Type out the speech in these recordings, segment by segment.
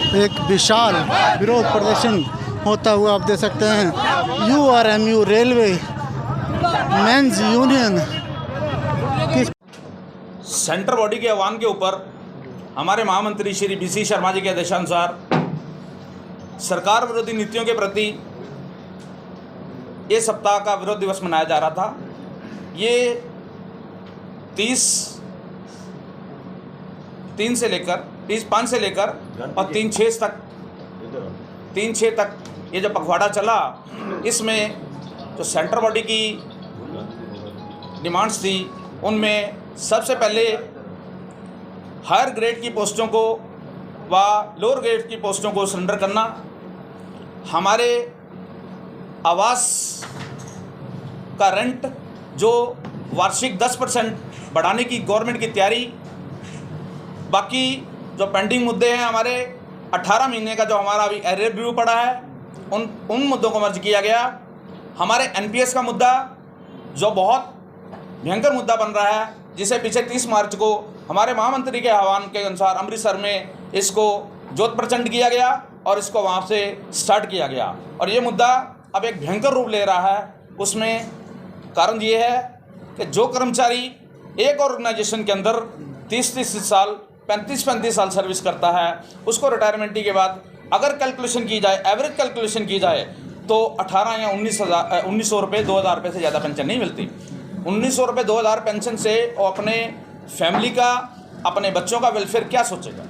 एक विशाल विरोध प्रदर्शन होता हुआ आप देख सकते हैं। URMU रेलवे मेंस यूनियन की सेंटर बॉडी के आह्वान के ऊपर हमारे महामंत्री श्री BC शर्मा जी के आदेशानुसार सरकार विरोधी नीतियों के प्रति ये सप्ताह का विरोध दिवस मनाया जा रहा था। ये 5 से लेकर और 3-6 तक ये जो पखवाड़ा चला, इसमें जो सेंटर बॉडी की डिमांड्स थी उनमें सबसे पहले हायर ग्रेड की पोस्टों को व लोअर ग्रेड की पोस्टों को सरेंडर करना, हमारे आवास का रेंट जो वार्षिक 10% बढ़ाने की गवर्नमेंट की तैयारी, बाकी जो पेंडिंग मुद्दे हैं हमारे 18 महीने का जो हमारा अभी एरियर रिव्यू पड़ा है उन मुद्दों को मर्ज किया गया। हमारे NPS का मुद्दा जो बहुत भयंकर मुद्दा बन रहा है, जिसे पीछे 30 मार्च को हमारे महामंत्री के आह्वान के अनुसार अमृतसर में इसको जोत प्रचंड किया गया और इसको वहाँ से स्टार्ट किया गया और ये मुद्दा अब एक भयंकर रूप ले रहा है। उसमें कारण ये है कि जो कर्मचारी एक ऑर्गेनाइजेशन के अंदर 30-30 साल 35-35 साल सर्विस करता है, उसको रिटायरमेंट के बाद अगर कैलकुलेशन की जाए, एवरेज कैलकुलेशन की जाए तो 18 या 1900 रुपये 2000 रुपये से ज़्यादा पेंशन नहीं मिलती। 1900 रुपये 2000 पेंशन से वो अपने फैमिली का, अपने बच्चों का वेलफेयर क्या सोचेगा।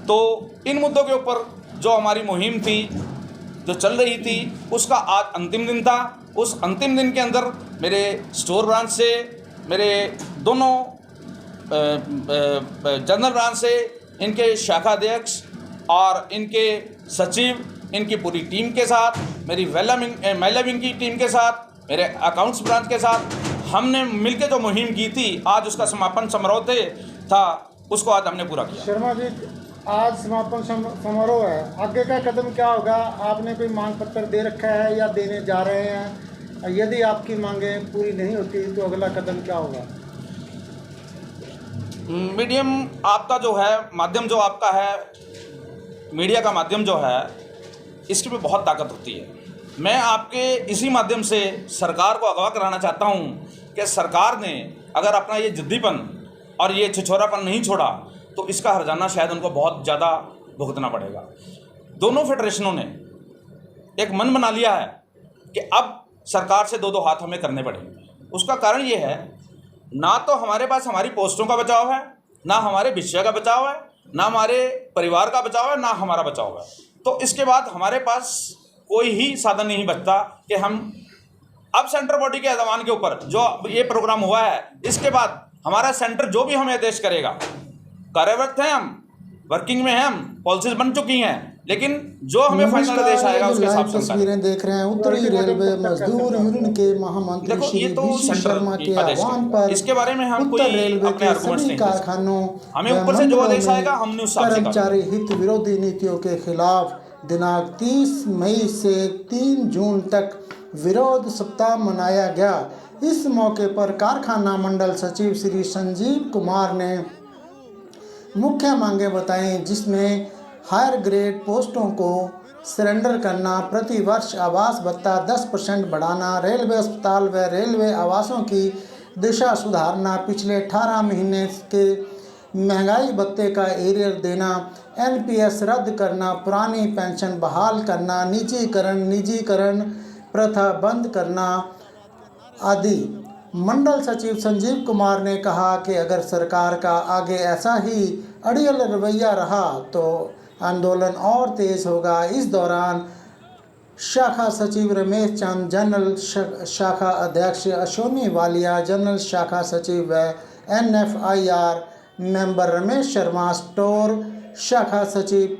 तो इन मुद्दों के ऊपर जो हमारी मुहिम थी, जो चल रही थी, उसका आज अंतिम दिन था। उस अंतिम दिन के अंदर मेरे स्टोर ब्रांच से, मेरे दोनों जनरल ब्रांच से, इनके शाखा अध्यक्ष और इनके सचिव, इनकी पूरी टीम के साथ, मेरी महिला विंग की टीम के साथ, मेरे अकाउंट्स ब्रांच के साथ हमने मिलकर जो मुहिम की थी, आज उसका समापन समारोह था, उसको आज हमने पूरा किया। शर्मा जी, आज समापन समारोह है, आगे का कदम क्या होगा? आपने कोई मांग पत्र दे रखा है या देने जा रहे हैं? यदि आपकी मांगें पूरी नहीं होती तो अगला कदम क्या होगा? मीडियम आपका जो है, माध्यम जो आपका है, मीडिया का माध्यम जो है, इसकी भी बहुत ताकत होती है। मैं आपके इसी माध्यम से सरकार को अगवा कराना चाहता हूँ कि सरकार ने अगर अपना ये जिद्दीपन और ये छिछोरापन नहीं छोड़ा तो इसका हर्जाना शायद उनको बहुत ज़्यादा भुगतना पड़ेगा। दोनों फेडरेशनों ने एक मन बना लिया है कि अब सरकार से दो हाथ हमें करने पड़ेंगे। उसका कारण ये है, ना तो हमारे पास हमारी पोस्टों का बचाव है, ना हमारे विषय का बचाव है, ना हमारे परिवार का बचाव है, ना हमारा बचाव है। तो इसके बाद हमारे पास कोई ही साधन नहीं बचता कि हम अब सेंटर बॉडी के आह्वान के ऊपर जो ये प्रोग्राम हुआ है, इसके बाद हमारा सेंटर जो भी हमें आदेश करेगा, कार्यरत हैं हम, वर्किंग में हैं हम, पॉलिसीज बन चुकी हैं, लेकिन जो हमें फाइनल आदेश आएगा उसके हिसाब से तस्वीरें देख रहे हैं। उत्तरी रेलवे मजदूर यूनियन के महामंत्री श्री BC शर्मा के आह्वान पर इसके बारे में हम उत्तर रेलवे के सभी कारखानों हमें ऊपर से जो आदेश आएगा हमने उस कर्मचारी हित विरोधी नीतियों के खिलाफ दिनांक 30 मई से 3 जून तक विरोध सप्ताह मनाया गया। इस मौके पर कारखाना मंडल सचिव श्री संजीव कुमार ने मुख्य मांगें बताईं, जिसमें हायर ग्रेड पोस्टों को सरेंडर करना, प्रति वर्ष आवास भत्ता 10% बढ़ाना, रेलवे अस्पताल व रेलवे आवासों की दिशा सुधारना, पिछले 18 महीने के महंगाई भत्ते का एरियर देना, NPS रद्द करना, पुरानी पेंशन बहाल करना, निजीकरण प्रथा बंद करना आदि। मंडल सचिव संजीव कुमार ने कहा कि अगर सरकार का आगे ऐसा ही अड़ियल रवैया रहा तो आंदोलन और तेज होगा। इस दौरान शाखा सचिव रमेश चंद, जनरल शाखा अध्यक्ष अश्विनी वालिया, जनरल शाखा सचिव व NFIR member Ramesh Sharma, store शाखा सचिव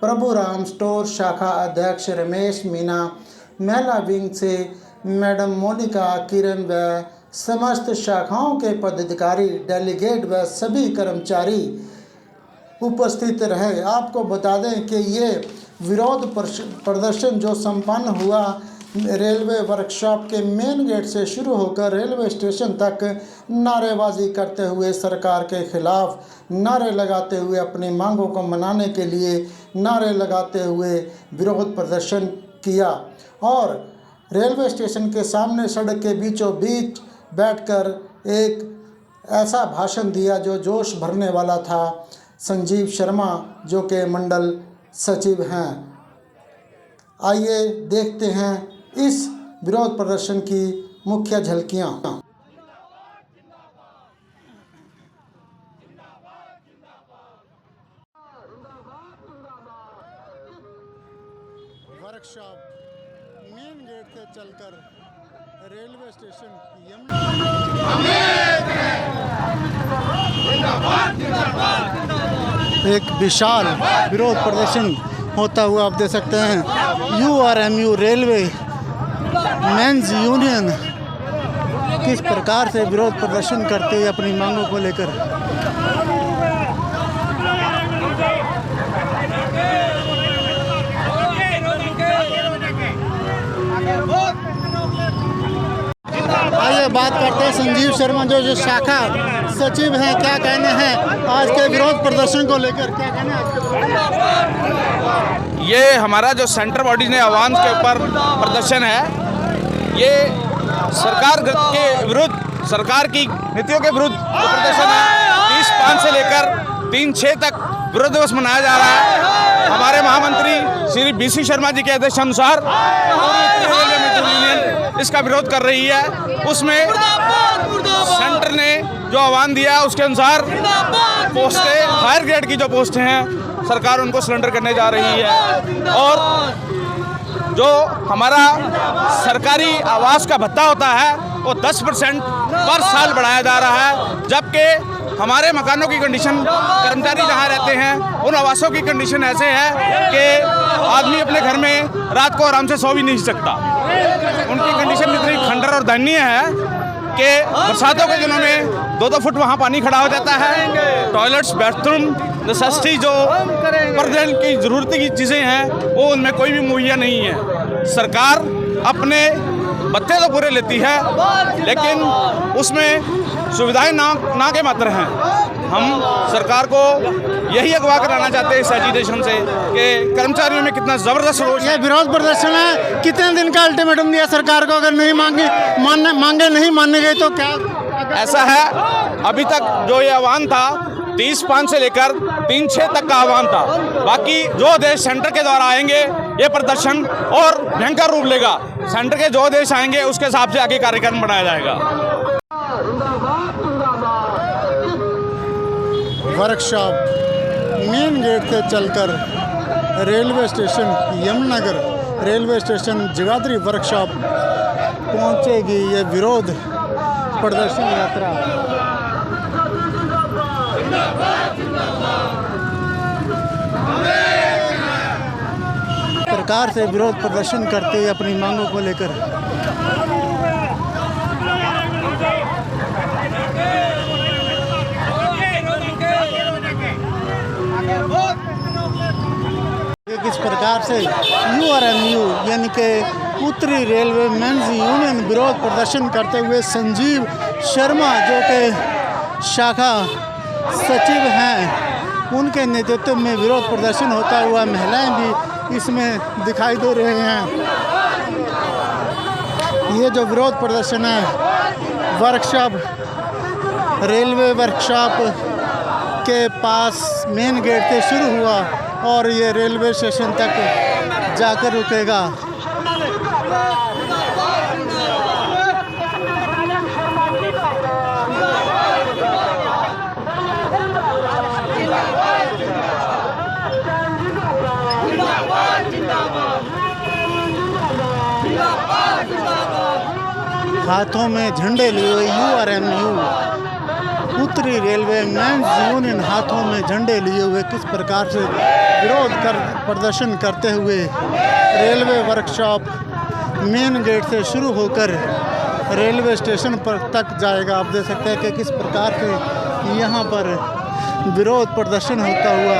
प्रभुराम, स्टोर शाखा अध्यक्ष रमेश मीना, महिला विंग से मैडम मोनिका, किरण व समस्त शाखाओं के पदाधिकारी, डेलीगेट व सभी कर्मचारी उपस्थित रहे। आपको बता दें कि ये विरोध प्रदर्शन जो संपन्न हुआ रेलवे वर्कशॉप के मेन गेट से शुरू होकर रेलवे स्टेशन तक नारेबाजी करते हुए सरकार के खिलाफ नारे लगाते हुए अपनी मांगों को मनाने के लिए नारे लगाते हुए विरोध प्रदर्शन किया और रेलवे स्टेशन के सामने सड़क के बीचों बीच बैठकर एक ऐसा भाषण दिया जो जोश भरने वाला था। संजीव शर्मा जो कि मंडल सचिव हैं। आइए देखते हैं इस विरोध प्रदर्शन की मुख्य झलकियाँ। वर्कशॉप मेन गेट से चलकर रेलवे स्टेशन एक विशाल विरोध प्रदर्शन होता हुआ आप देख सकते हैं। URMU रेलवे मेंस यूनियन किस प्रकार से विरोध प्रदर्शन करते हुए अपनी मांगों को लेकर। आइए बात करते हैं संजीव शर्मा जो शाखा सचिव हैं, क्या कहने हैं आज के विरोध प्रदर्शन को लेकर, क्या कहना है? ये हमारा जो सेंटर बॉडी ने आह्वान के ऊपर प्रदर्शन है, ये सरकार के विरुद्ध, सरकार की नीतियों के विरुद्ध प्रदर्शन है। 30/5 से लेकर 3/6 तक विरोध दिवस मनाया जा रहा है। हमारे महामंत्री श्री BC शर्मा जी के आदेश अनुसार रेलवे मजदूर यूनियन इसका विरोध कर रही है। उसमें सेंटर ने जो आह्वान दिया उसके अनुसार पोस्टें, हायर ग्रेड की जो पोस्टें हैं, सरकार उनको सरेंडर करने जा रही है। और जो हमारा सरकारी आवास का भत्ता होता है वो 10% पर साल बढ़ाया जा रहा है, जबकि हमारे मकानों की कंडीशन, कर्मचारी जहाँ रहते हैं उन आवासों की कंडीशन ऐसे है कि आदमी अपने घर में रात को आराम से सो भी नहीं सकता। उनकी कंडीशन इतनी खंडर और दयनीय है कि बरसातों के दिनों में 2-2 फुट वहाँ पानी खड़ा हो जाता है। टॉयलेट्स, बाथरूम, नेसेसिटी जो प्रतिदिन की ज़रूरत की चीज़ें हैं वो उनमें कोई भी मुहैया नहीं है। सरकार अपने भत्ते तो पूरे लेती है लेकिन उसमें सुविधाएं ना के मात्र हैं। हम सरकार को यही अगवा कराना चाहते हैं इस एजिटेशन से कि कर्मचारियों में कितना ज़बरदस्त रोष है। ये विरोध प्रदर्शन है, कितने दिन का अल्टीमेटम दिया सरकार को? अगर नहीं मांगे नहीं माने गए तो क्या? ऐसा है, अभी तक जो ये आह्वान था 30/5 से लेकर 3/6 तक का आह्वान था। बाकी जो आदेश सेंटर के द्वारा आएंगे ये प्रदर्शन और भयंकर रूप लेगा। सेंटर के जो आदेश आएंगे उसके हिसाब से आगे कार्यक्रम बनाया जाएगा। वर्कशॉप मेन गेट से चलकर railway station Yamunanagar, railway station Jagadhri workshop पहुंचेगी ये विरोध प्रदर्शन यात्रा। प्रकार से विरोध प्रदर्शन करते हुए अपनी मांगों को लेकर। किस प्रकार से URMU यानी कि उत्तरी रेलवे मेंस यूनियन विरोध प्रदर्शन करते हुए संजीव शर्मा जो कि शाखा सचिव हैं, उनके नेतृत्व में विरोध प्रदर्शन होता हुआ महिलाएं भी इसमें दिखाई दे रहे हैं। ये जो विरोध प्रदर्शन है वर्कशॉप, रेलवे वर्कशॉप के पास मेन गेट से शुरू हुआ और ये रेलवे स्टेशन तक जाकर रुकेगा। हाथों में झंडे लिए URMU उत्तरी रेलवे मेंस यूनियन हाथों में झंडे लिए हुए किस प्रकार से विरोध प्रदर्शन करते हुए रेलवे वर्कशॉप मेन गेट से शुरू होकर रेलवे स्टेशन पर तक जाएगा। आप देख सकते हैं कि किस प्रकार से यहाँ पर विरोध प्रदर्शन होता हुआ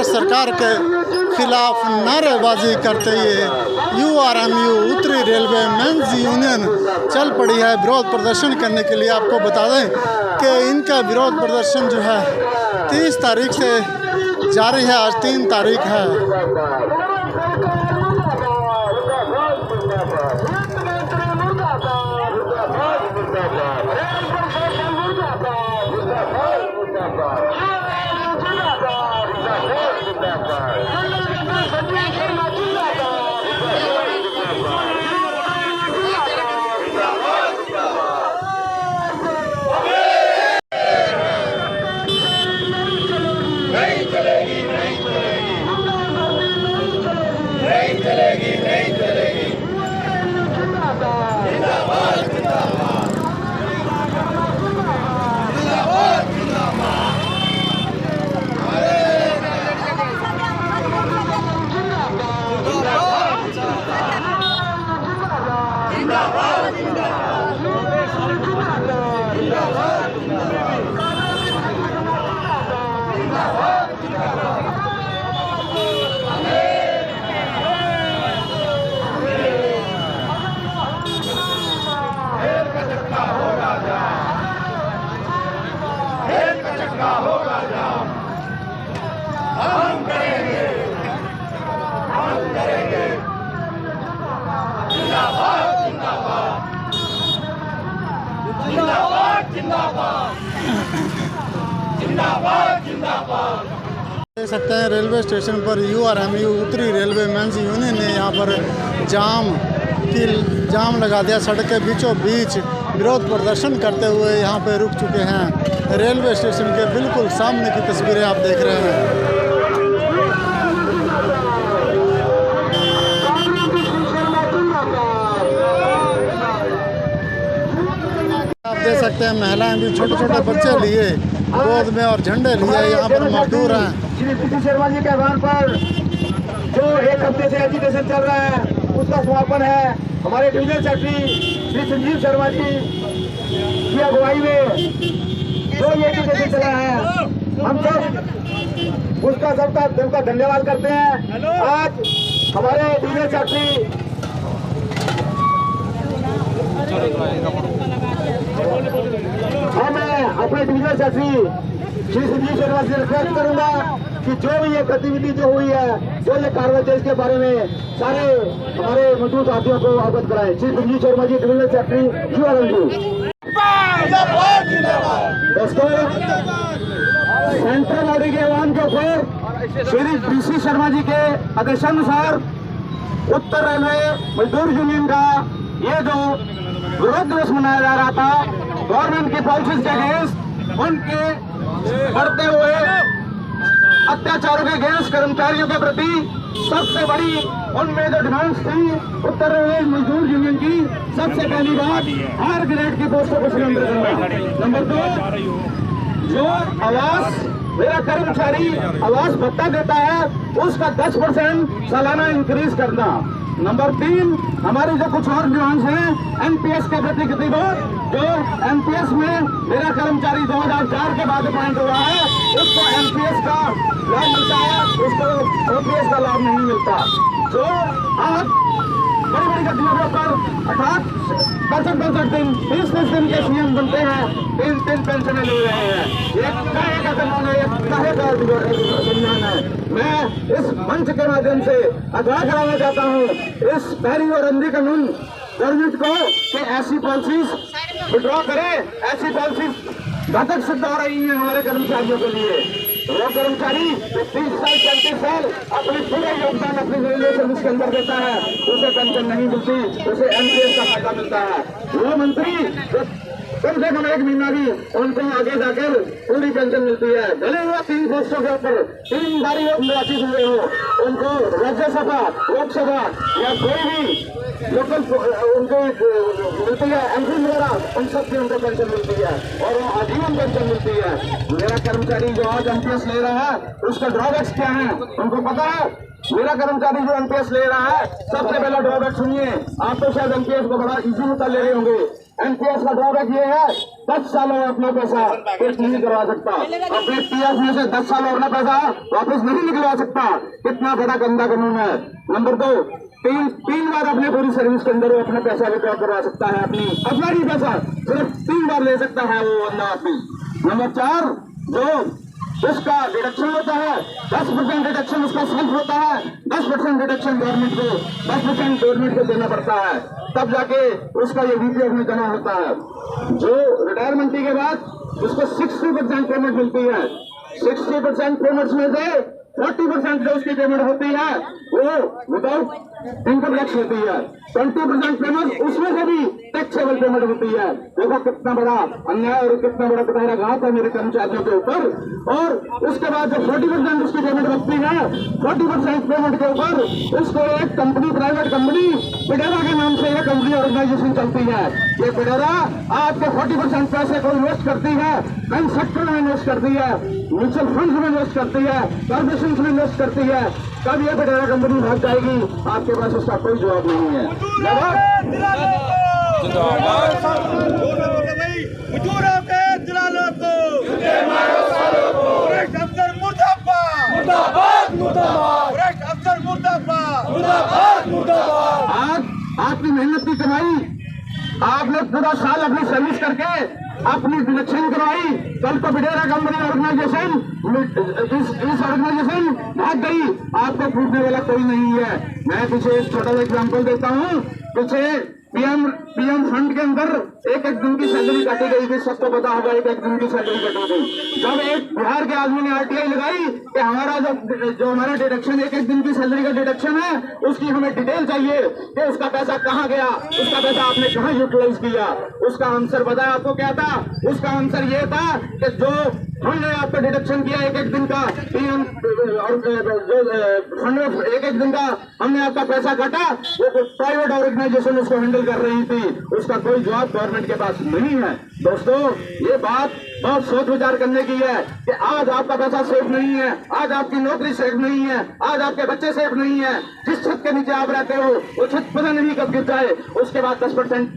कांग्रेस सरकार के खिलाफ नारेबाजी करते हुए URMU उत्तरी रेलवे मेंस यूनियन चल पड़ी है विरोध प्रदर्शन करने के लिए। आपको बता दें कि इनका विरोध प्रदर्शन जो है 30 तारीख से जारी है, आज 3 तारीख है। देख सकते हैं रेलवे स्टेशन पर URMU उत्तरी रेलवे मेंस यूनियन ने यहाँ पर जाम लगा दिया। सड़क के बीचों बीच विरोध प्रदर्शन करते हुए यहाँ पे रुक चुके हैं। रेलवे स्टेशन के बिल्कुल सामने की तस्वीरें आप देख रहे हैं। आप देख सकते हैं महिलाएं भी छोटे छोटे बच्चे लिए गोद में और झंडे लिए यहाँ पर मजदूर हैं। श्री पीसी शर्मा जी के आह्वान पर जो 1 हफ्ते से एजुकेशन चल रहा है उसका समापन है। हमारे डिविजनल सेक्रेटरी श्री संजीव शर्मा जी की अगुवाई में जो ये एजुकेशन चला है हम सब उसका सबका धन्यवाद करते हैं। आज हमारे डिविजनल सेक्रेटरी मैं अपने डिविजनल सेक्रेटरी श्री संजीव शर्मा से रिक्वेस्ट करूंगा कि जो भी ये गतिविधि जो हुई है, जो ये कार्रवाई है, इसके बारे में सारे हमारे मौजूद साथियों को अवगत कराएं। Shri Sanjeev Sharma ji divisional secretary URMU। दोस्तों सेंट्रल बॉडी के ऐलान के ऊपर श्री पीसी शर्मा जी के आदेशानुसार उत्तर रेलवे मजदूर यूनियन का ये जो विरोध दिवस मनाया जा रहा था गवर्नमेंट की पॉलिसीज के अगेंस्ट, उनके बढ़ते हुए अत्याचारों के अगेंस्ट कर्मचारियों के प्रति सबसे बड़ी उनमें जो डिमांड्स थी उत्तर रेलवे मजदूर यूनियन की, सबसे पहली बात हायर ग्रेड की पोस्टों को सिलेंडर करना। नंबर 2, जो आवास मेरा कर्मचारी आवास भत्ता देता है उसका 10% सालाना इंक्रीज करना। नंबर 3, हमारी जो कुछ और डिमांड्स हैं NPS के प्रति जो NPS में मेरा कर्मचारी 2004 के बाद अपॉइंट हुआ है उसको NPS का लाभ मिलता है, उसको OPS का लाभ नहीं मिलता। जो आज बड़ी बड़ी गतियों के ऊपर 65 दिन 20 दिन के CM बनते हैं, 3 पेंशनें ले रहे हैं। मैं इस मंच के माध्यम से आगाह कराना चाहता हूँ इस पहली और अंधी कानून गवर्नमेंट को कि ऐसी पॉलिसीज विड्रॉ करे। ऐसी पॉलिसीज घातक सिद्ध हो रही है हमारे कर्मचारियों के लिए। वो कर्मचारी 30 साल 35 साल अपनी पूरे योगदान अपनी रेलवे सर्विस के अंदर देता है, उसे पेंशन नहीं मिलती, उसे NPS का फायदा मिलता है। वो मंत्री कम से कम 1 महीना भी उनको आगे जाकर पूरी पेंशन मिलती है। भले हुआ 3 पोस्टों के ऊपर 3 बारी निर्वाचित हुए हो, उनको राज्यसभा लोकसभा या कोई भी लोकल उनको मिलती है MP वगैरह, उन सबकी उनको पेंशन मिलती है और वो आजीवन पेंशन मिलती है। मेरा कर्मचारी जो आज NPS ले रहा है उसका ड्रॉबैक्स क्या है उनको पता है। मेरा कर्मचारी जो एनपीएस ले रहा है, सबसे पहला ड्रॉबैक सुनिए। आप तो शायद एनपीएस को बड़ा इजी होता ले रहे होंगे। एनपीएस का ड्रॉबैक ये है, 10 सालों में अपना पैसा पेश नहीं करवा सकता, अपने पीएफ में से 10 साल अपना पैसा वापस नहीं निकलवा सकता। कितना बड़ा गंदा कानून है। नंबर 2, तीन बार अपने पूरी सर्विस के अंदर वो अपना पैसा विड्रॉ करवा सकता है। अपना ही पैसा सिर्फ 3 बार ले सकता है वो बंदा आदमी। नंबर 4, जो उसका डिडक्शन होता है, 10% डिडक्शन उसका सेल्फ होता है, 10% डिडक्शन गवर्नमेंट को, 10% गवर्नमेंट को देना पड़ता है, तब जाके उसका ये वीपीएफ में जमा होता है। जो रिटायरमेंट के बाद उसको 60% पेमेंट मिलती है। 60% पेमेंट्स में से 40% जो उसकी पेमेंट होती है वो विदाउट इनकम टैक्स होती है। 20% पेमेंट उसमें से भी टैक्सेबल पेमेंट होती है। देखो कितना बड़ा अन्याय और कितना बड़ा कुठाराघात है मेरे कर्मचारियों के ऊपर। और उसके बाद जो 40% उसकी पेमेंट लगती है, 40% पेमेंट के ऊपर उसको एक कंपनी, प्राइवेट कंपनी पिडेरा के नाम से एक कंपनी ऑर्गेनाइजेशन चलती है। ये पिडेरा आपके 40% पैसे को इन्वेस्ट करती है, बैंक सेक्टर में इन्वेस्ट करती है, म्यूचुअल फंड में इन्वेस्ट करती है, कॉर्पोरेशन में इन्वेस्ट करती है। कब ये पिडेरा कंपनी भाग जाएगी, आपके पास उसका कोई जवाब नहीं है। आज आपकी मेहनत की कमाई, आपने पूरा साल अपनी सर्विस करके अपनी डिडक्शन करवाई, कल को पिडेरा कंपनी ऑर्गेनाइजेशन इस ऑर्गेनाइजेशन भाग गई, आपको पूछने वाला कोई नहीं है। मैं पीछे एक छोटा सा एग्जाम्पल देता हूँ। पीछे पीएम फंड के अंदर एक दिन की सैलरी काटी गई थी, सबको पता होगा एक दिन की सैलरी काटी गई। जब एक बिहार के आदमी ने आरटीआई लगाई कि हमारा जो हमारा डिडक्शन एक दिन की सैलरी का डिडक्शन है, उसकी हमें डिटेल चाहिए कि उसका पैसा कहाँ गया, उसका पैसा आपने कहाँ यूटिलाइज किया। उसका आंसर बताया आपको क्या था? उसका आंसर ये था कि जो हमने आपका डिडक्शन किया एक दिन का, पीएम और फंड एक दिन का हमने आपका पैसा काटा, वो प्राइवेट ऑर्गेनाइजेशन उसको हैंडल कर रही थी, उसका कोई जवाब गवर्नमेंट के पास नहीं है। दोस्तों, ये बात बहुत सोच विचार करने की है कि आज आपका पैसा सेफ नहीं है, आज आपकी नौकरी सेफ नहीं है, आज आपके बच्चे सेफ नहीं है। जिस छत के नीचे आप रहते हो वो छत पता नहीं कब गिर जाए। उसके बाद 10%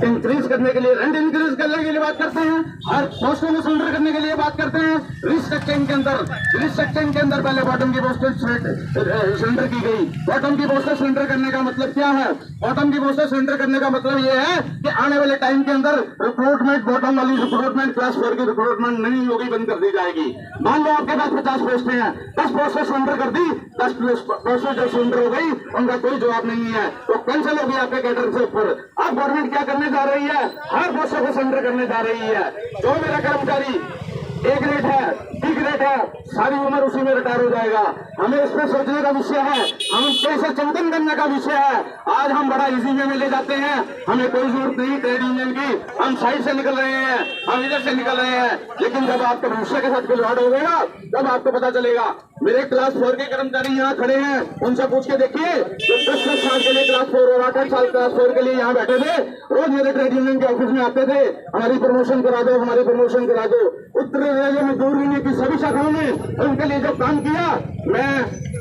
इंक्रीज करने के लिए, रेंट इंक्रीज करने के लिए बात करते हैं, हर पोस्टों में सरेंडर करने के लिए बात करते हैं। रिस्ट्रक्चरिंग के अंदर पहले बॉटम की पोस्टेज सरेंडर की गई। बॉटम की पोस्टेज सरेंडर करने का मतलब क्या है? बॉटम की पोस्टेज सरेंडर करने का मतलब ये है कि आने वाले टाइम के अंदर रिक्रूटमेंट, बॉटम वाली रिक्रूटमेंट, क्लास 4 की रिक्रूटमेंट नहीं होगी, बंद कर दी जाएगी। मान लो आपके पास 50 पोस्टें हैं, 10 पोस्टें सरेंडर कर दी, 10 पोस्टें जो सरेंडर हो गई उनका कोई जवाब नहीं है, तो कैंसिल होगी आपके कैडर से ऊपर। अब गवर्नमेंट क्या करने जा रही है? हर पोस्टों को सरेंडर करने जा रही है। जो मेरा कर्मचारी एक रेट है, ठीक रेट है, सारी उम्र उसी में रिटायर हो जाएगा। हमें इस पर सोचने का विषय है, हम कैसे चिंतन करने का विषय है। आज हम बड़ा इजी वे में ले जाते हैं, हमें कोई जरूरत नहीं ट्रेड यूनियन की, हम साइड से निकल रहे हैं, हम इधर से निकल रहे हैं। लेकिन जब आपके भविष्य के साथ खिलवाड़ हो गया तब आपको पता चलेगा। मेरे क्लास 4 के कर्मचारी यहाँ खड़े हैं, उनसे पूछ के देखिए, जो 10 साल के लिए क्लास 4 और 8 साल क्लास 4 के लिए यहाँ बैठे थे, रोज मेरे ट्रेड यूनियन के ऑफिस में आते थे, हमारी प्रमोशन करा दो, हमारी प्रमोशन करा दो। उत्तर रेलवे में दूर यूनियन की सभी शाखाओं ने उनके लिए जो काम किया, मैं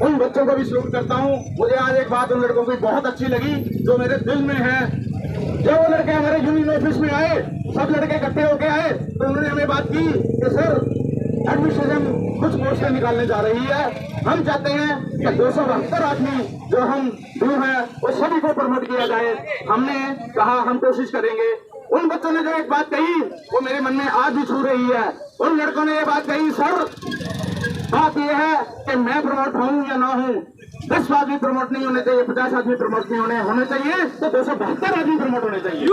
उन बच्चों को भी सल्यूट करता हूँ। मुझे आज एक बात उन लड़कों की बहुत अच्छी लगी जो मेरे दिल में है। जब वो लड़के हमारे यूनियन ऑफिस में आए, सब लड़के इकट्ठे होके आए, तो उन्होंने हमें बात की कि सर एडमिनिस्ट्रेशन कुछ पोस्टें निकालने जा रही है, हम चाहते हैं कि 272 आदमी जो हम ड्यू हैं वो सभी को प्रमोट किया जाए। हमने कहा हम कोशिश करेंगे। उन बच्चों ने जो एक बात कही वो मेरे मन में आज भी छू रही है। उन लड़कों ने ये बात कही, सर बात यह है कि मैं प्रमोट हूं या ना हूं, 10 आदमी प्रमोट नहीं होने चाहिए, 50 आदमी प्रमोट नहीं होने चाहिए, तो 272 आदमी प्रमोट होने चाहिए।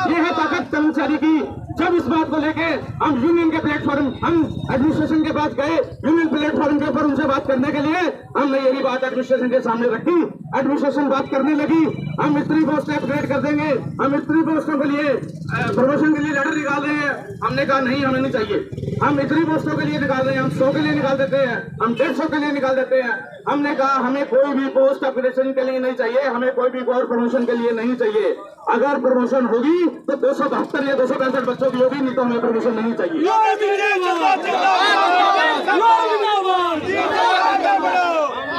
ये है ताकत कर्मचारी की। जब इस बात को लेके हम यूनियन के प्लेटफॉर्म, हम एडमिनिस्ट्रेशन के पास गए, यूनियन प्लेटफॉर्म के ऊपर उनसे बात करने के लिए हमने यही बात एडमिनिस्ट्रेशन के सामने रखी एडमिनिस्ट्रेशन बात करने लगी हम मिस्त्री पोस्ट अपग्रेड कर देंगे, हम मिस्त्री पोस्टों के लिए प्रमोशन के लिए लेटर निकाल रहे हैं। हमने कहा नहीं, हमें नहीं चाहिए। हम मिस्त्री पोस्टों के लिए निकाल रहे हैं, हम 100 के लिए निकाल देते हैं, हम 150 के लिए निकाल देते हैं। हमने कहा हमें कोई भी पोस्ट अपग्रेडेशन के लिए नहीं चाहिए, हमें कोई भी और प्रमोशन के लिए नहीं चाहिए। अगर प्रमोशन होगी तो 272 या 265 बच्चों की होगी, नहीं तो हमें प्रमोशन नहीं चाहिए।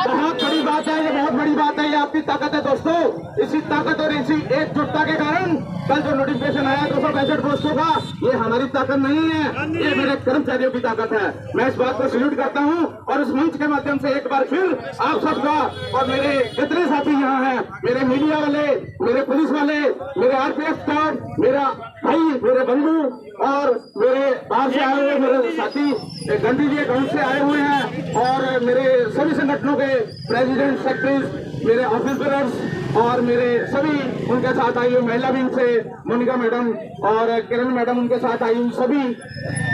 बहुत बड़ी बात है, ये बहुत बड़ी बात है, ये आपकी ताकत है दोस्तों। इसी ताकत और इसी एकजुटता के कारण कल जो नोटिफिकेशन आया 265 पोस्टों का, ये हमारी ताकत नहीं है, ये मेरे कर्मचारियों की ताकत है। मैं इस बात को सैल्यूट करता हूँ और इस मंच के माध्यम से एक बार फिर आप सबका और मेरे जितने साथी यहाँ हैं, मेरे मीडिया वाले, मेरे पुलिस वाले, मेरे आरपीएफ स्टाफ, मेरा भाई, मेरे बंधु और मेरे बाहर से आए हुए मेरे साथी गांधी जी गांव से आए हुए हैं और मेरे सभी संगठनों के प्रेसिडेंट, सेक्रेटरीज, मेरे ऑफिसर्स और मेरे सभी उनके साथ आई हुई महिला विंग से मोनिका मैडम और किरण मैडम उनके साथ आई हुई सभी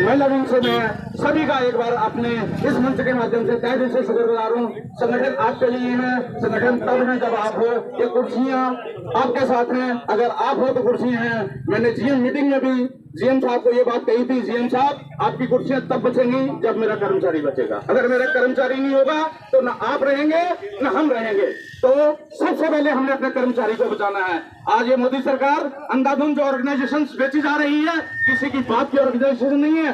महिला विंग से मैं सभी का एक बार अपने इस मंच के माध्यम से तहे दिल से शुक्रगुजार हूँ। संगठन आपके लिए है, संगठन तब है जब आप हो। ये कुर्सियाँ आपके साथ हैं, अगर आप हो तो कुर्सियाँ हैं। मैंने जीएम मीटिंग में भी जीएम साहब को ये बात कही थी, जीएम साहब आपकी कुर्सियां तब बचेंगी जब मेरा कर्मचारी बचेगा। अगर मेरा कर्मचारी नहीं होगा तो न आप रहेंगे न हम रहेंगे। तो सबसे पहले हमने अपने कर्मचारी को बचाना है। आज ये मोदी सरकार अंधाधुंध जो ऑर्गेनाइजेशन बेची जा रही है, किसी की बात की ऑर्गेनाइजेशन नहीं है।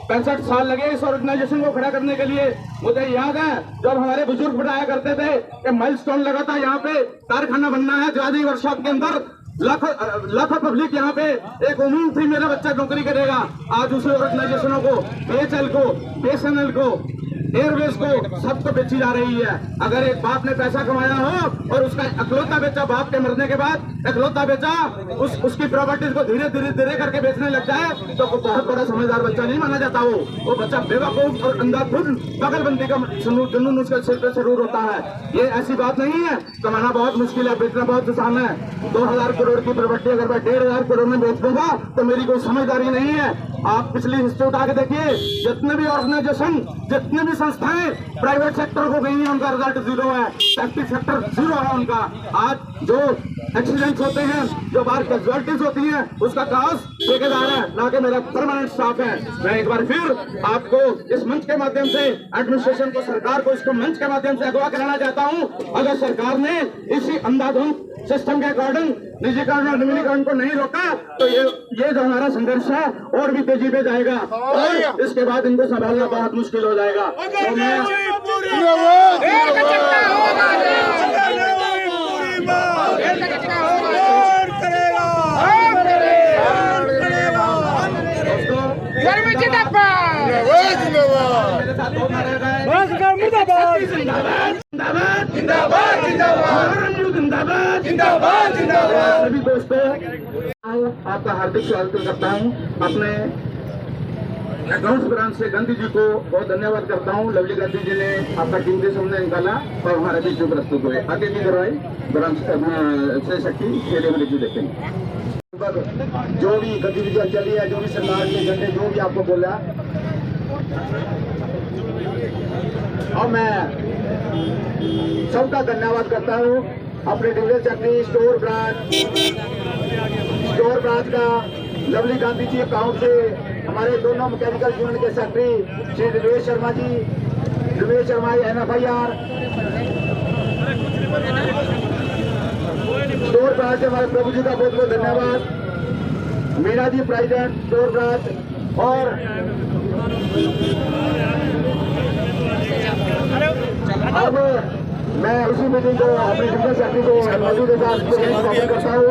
65 साल लगे इस ऑर्गेनाइजेशन को खड़ा करने के लिए। मुझे याद है जब हमारे बुजुर्ग बताया करते थे कि माइलस्टोन लगा था, यहाँ पे कारखाना बनना है जादी वर्कशॉप के अंदर, लाखों पब्लिक यहाँ पे एक उम्मीद थी मेरा बच्चा नौकरी करेगा। आज उसी ऑर्गेनाइजेशनों को, बीएचएल को, बीएसएनएल को, एयरवेज को, सबको बेची जा रही है। अगर एक बाप ने पैसा कमाया हो और उसका इकलौता बेचा, बाप के मरने के बाद इकलौता बेचा, उसकी प्रॉपर्टीज को धीरे धीरे धीरे करके बेचने लग जाए तो बहुत बड़ा समझदार बच्चा नहीं माना जाता। वो बच्चा बेवकूफ और अंधाधुंध पागलबंदी का जुनून उसके सिर पे जरूर होता है। ये ऐसी बात नहीं है। कमाना बहुत मुश्किल है, बेचना बहुत आसान है। 2000 करोड़ की प्रॉपर्टी अगर मैं 1500 करोड़ में बेच दूंगा तो मेरी कोई समझदारी नहीं है। आप पिछली हिस्ट्री उठा के देखिए, जितने भी ऑर्गेनाइजेशन, जितने भी संस्थाएं प्राइवेट सेक्टर को गई हैं, उनका रिजल्ट 0 है। पब्लिक सेक्टर 0 है उनका। आज जो एक्सीडेंट्स होते हैं, जो बाहर कैजुअलिटीज होती हैं, उसका काज ठेकेदार है, ना कि मेरा परमानेंट स्टाफ है। मैं एक बार फिर आपको इस मंच के माध्यम से, एडमिनिस्ट्रेशन को, सरकार को इसको मंच के माध्यम से अगवा कराना चाहता हूँ। अगर सरकार ने इसी अंधाधुंध सिस्टम के अकॉर्डिंग निजीकरण और निम्नीकरण को नहीं रोका तो ये जो हमारा संघर्ष है और भी तेजी पे जाएगा और इसके बाद इनको संभालना बहुत मुश्किल हो जाएगा। तो मैं सभी दोस्तों आपका हार्दिक स्वागत करता हूँ। अपने अकाउंट्स ब्रांच से गांधी जी को बहुत धन्यवाद करता हूँ। लवली गांधी जी ने आपका टीम से हमने निकाला और हमारे बीच में प्रस्तुत हुए। आगे की करवाई ब्रांच से शक्ति जी देखेंगे। जो भी गतिविधियाँ चली है, जो भी सरकार के झंडे जो भी आपको बोला, और मैं सबका धन्यवाद करता हूँ। अपने डिविजन सेक्रेटरी स्टोर ब्रांच का लवली गांधी जी अकाउंट से, हमारे दोनों मैकेनिकल यूनिट के secretary Shri Ramesh Sharma ji, Ramesh Sharma NFIR store branch से हमारे प्रभु जी का बहुत बहुत धन्यवाद। Meena ji president store branch. और अब मैं उसी मीटिंग को अपने डिविजन सेक्रेटरी को के साथ करता हूँ।